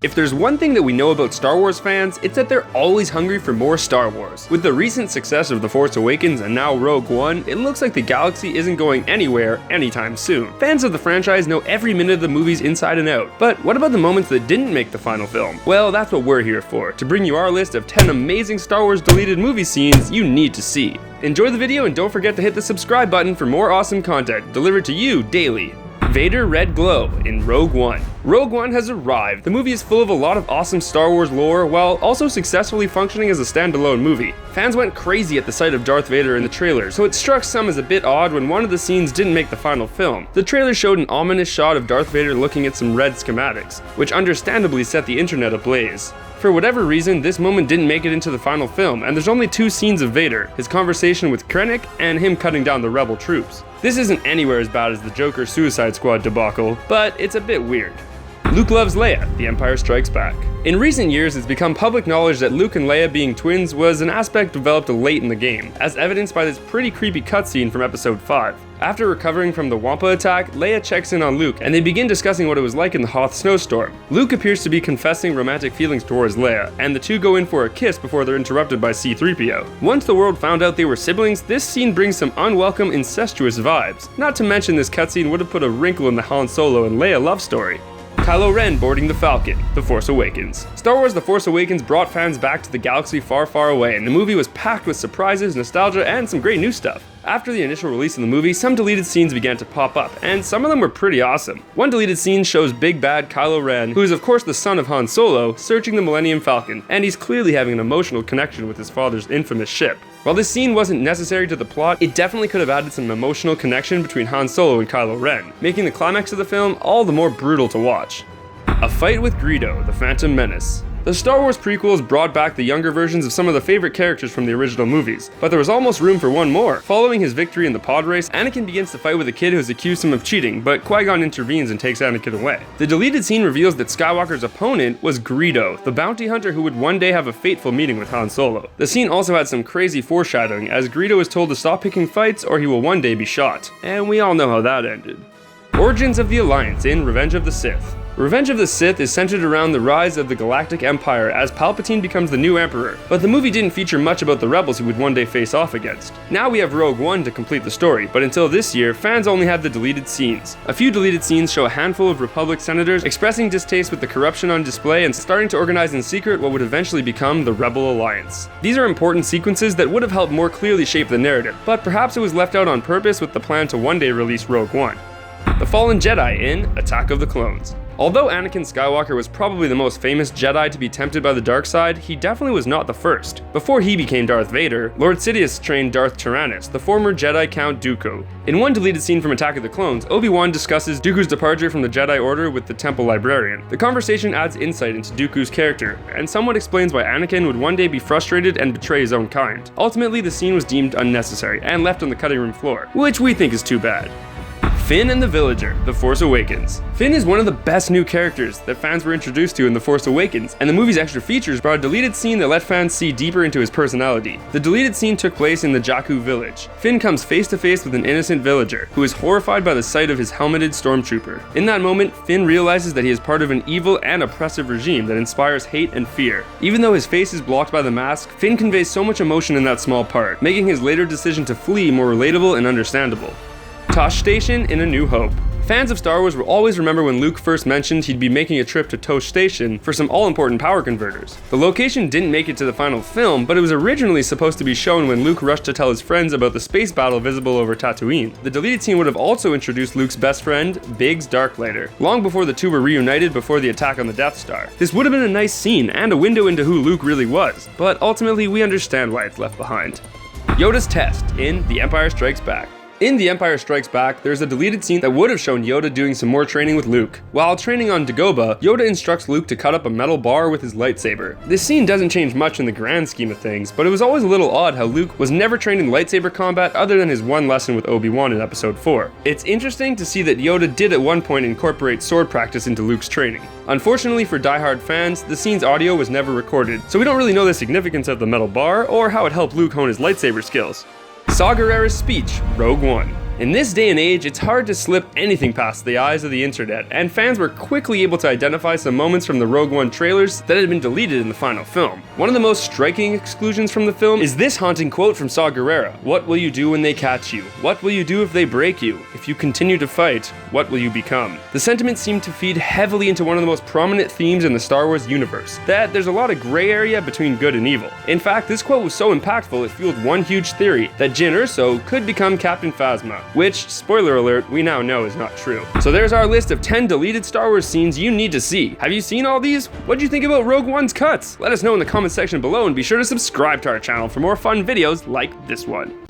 If there's one thing that we know about Star Wars fans, it's that they're always hungry for more Star Wars. With the recent success of The Force Awakens and now Rogue One, it looks like the galaxy isn't going anywhere anytime soon. Fans of the franchise know every minute of the movies inside and out, but what about the moments that didn't make the final film? Well, that's what we're here for, to bring you our list of 10 amazing Star Wars deleted movie scenes you need to see. Enjoy the video and don't forget to hit the subscribe button for more awesome content delivered to you daily. Vader Red Glow in Rogue One. Rogue One has arrived. The movie is full of a lot of awesome Star Wars lore, while also successfully functioning as a standalone movie. Fans went crazy at the sight of Darth Vader in the trailer, so it struck some as a bit odd when one of the scenes didn't make the final film. The trailer showed an ominous shot of Darth Vader looking at some red schematics, which understandably set the internet ablaze. For whatever reason, this moment didn't make it into the final film, and there's only 2 scenes of Vader, his conversation with Krennic, and him cutting down the rebel troops. This isn't anywhere as bad as the Joker Suicide Squad debacle, but it's a bit weird. Luke loves Leia, The Empire Strikes Back. In recent years, it's become public knowledge that Luke and Leia being twins was an aspect developed late in the game, as evidenced by this pretty creepy cutscene from episode 5. After recovering from the Wampa attack, Leia checks in on Luke, and they begin discussing what it was like in the Hoth snowstorm. Luke appears to be confessing romantic feelings towards Leia, and the two go in for a kiss before they're interrupted by C-3PO. Once the world found out they were siblings, this scene brings some unwelcome incestuous vibes. Not to mention this cutscene would have put a wrinkle in the Han Solo and Leia love story. Kylo Ren boarding the Falcon, The Force Awakens. Star Wars The Force Awakens brought fans back to the galaxy far, far away, and the movie was packed with surprises, nostalgia, and some great new stuff. After the initial release of the movie, some deleted scenes began to pop up, and some of them were pretty awesome. One deleted scene shows big bad Kylo Ren, who is of course the son of Han Solo, searching the Millennium Falcon, and he's clearly having an emotional connection with his father's infamous ship. While this scene wasn't necessary to the plot, it definitely could have added some emotional connection between Han Solo and Kylo Ren, making the climax of the film all the more brutal to watch. A fight with Greedo, The Phantom Menace. The Star Wars prequels brought back the younger versions of some of the favorite characters from the original movies, but there was almost room for one more. Following his victory in the pod race, Anakin begins to fight with a kid who has accused him of cheating, but Qui-Gon intervenes and takes Anakin away. The deleted scene reveals that Skywalker's opponent was Greedo, the bounty hunter who would one day have a fateful meeting with Han Solo. The scene also had some crazy foreshadowing, as Greedo is told to stop picking fights or he will one day be shot. And we all know how that ended. Origins of the Alliance in Revenge of the Sith. Revenge of the Sith is centered around the rise of the Galactic Empire as Palpatine becomes the new Emperor, but the movie didn't feature much about the rebels he would one day face off against. Now we have Rogue One to complete the story, but until this year, fans only had the deleted scenes. A few deleted scenes show a handful of Republic senators expressing distaste with the corruption on display and starting to organize in secret what would eventually become the Rebel Alliance. These are important sequences that would have helped more clearly shape the narrative, but perhaps it was left out on purpose with the plan to one day release Rogue One. The Fallen Jedi in Attack of the Clones. Although Anakin Skywalker was probably the most famous Jedi to be tempted by the dark side, he definitely was not the first. Before he became Darth Vader, Lord Sidious trained Darth Tyrannus, the former Jedi Count Dooku. In one deleted scene from Attack of the Clones, Obi-Wan discusses Dooku's departure from the Jedi Order with the Temple Librarian. The conversation adds insight into Dooku's character, and somewhat explains why Anakin would one day be frustrated and betray his own kind. Ultimately, the scene was deemed unnecessary and left on the cutting room floor, which we think is too bad. Finn and the Villager, The Force Awakens. Finn is one of the best new characters that fans were introduced to in The Force Awakens, and the movie's extra features brought a deleted scene that let fans see deeper into his personality. The deleted scene took place in the Jakku village. Finn comes face to face with an innocent villager, who is horrified by the sight of his helmeted stormtrooper. In that moment, Finn realizes that he is part of an evil and oppressive regime that inspires hate and fear. Even though his face is blocked by the mask, Finn conveys so much emotion in that small part, making his later decision to flee more relatable and understandable. Tosh Station in A New Hope. Fans of Star Wars will always remember when Luke first mentioned he'd be making a trip to Tosh Station for some all-important power converters. The location didn't make it to the final film, but it was originally supposed to be shown when Luke rushed to tell his friends about the space battle visible over Tatooine. The deleted scene would have also introduced Luke's best friend, Biggs Darklighter, long before the two were reunited before the attack on the Death Star. This would have been a nice scene and a window into who Luke really was, but ultimately we understand why it's left behind. Yoda's Test in The Empire Strikes Back. In The Empire Strikes Back, there's a deleted scene that would have shown Yoda doing some more training with Luke. While training on Dagobah, Yoda instructs Luke to cut up a metal bar with his lightsaber. This scene doesn't change much in the grand scheme of things, but it was always a little odd how Luke was never trained in lightsaber combat other than his one lesson with Obi-Wan in Episode 4. It's interesting to see that Yoda did at one point incorporate sword practice into Luke's training. Unfortunately for diehard fans, the scene's audio was never recorded, so we don't really know the significance of the metal bar or how it helped Luke hone his lightsaber skills. Saw Gerrera's speech, Rogue One. In this day and age, it's hard to slip anything past the eyes of the internet, and fans were quickly able to identify some moments from the Rogue One trailers that had been deleted in the final film. One of the most striking exclusions from the film is this haunting quote from Saw Gerrera: "What will you do when they catch you? What will you do if they break you? If you continue to fight, what will you become?" The sentiment seemed to feed heavily into one of the most prominent themes in the Star Wars universe, that there's a lot of gray area between good and evil. In fact, this quote was so impactful it fueled one huge theory, that Jyn Erso could become Captain Phasma, which, spoiler alert, we now know is not true. So there's our list of 10 deleted Star Wars scenes you need to see. Have you seen all these? What do you think about Rogue One's cuts? Let us know in the comment section below, and be sure to subscribe to our channel for more fun videos like this one.